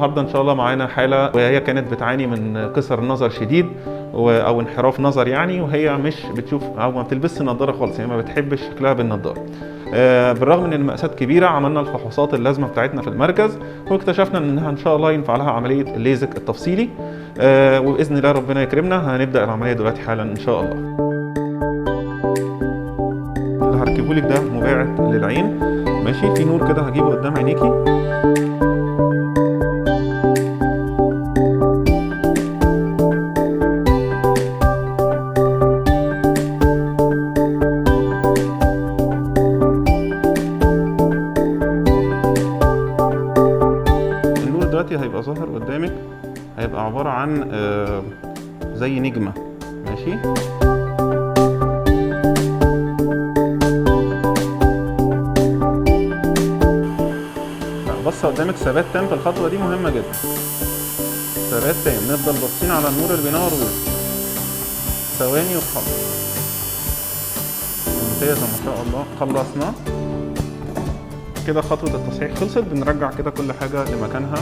النهارده ان شاء الله معانا حاله وهي كانت بتعاني من قصر نظر شديد او انحراف نظر يعني، وهي مش بتشوف او ما بتلبسش نظاره خالص، يعني ما بتحبش شكلها بالنظاره. بالرغم من المقاسات كبيره عملنا الفحوصات اللازمه بتاعتنا في المركز، واكتشفنا انها ان شاء الله ينفع لها عمليه الليزك التفصيلي، وباذن الله ربنا يكرمنا هنبدا العمليه دلوقتي حالا ان شاء الله. اللي هركبه لك ده مباعد للعين، ماشي، في نور كده هجيبه قدام عينيكي. النور دلوقتي هيبقى ظاهر قدامك، هيبقى عبارة عن زي نجمة، ماشي. بص قدامك، ثبات تام في الخطوة دي مهمة جدا، ثبات تام، نفضل باصين على النور اللي بينور بيه ثواني وخلاص. ممتازة ما شاء الله، خلصنا كده خطوة التصحيح خلصت. بنرجع كده كل حاجة لمكانها.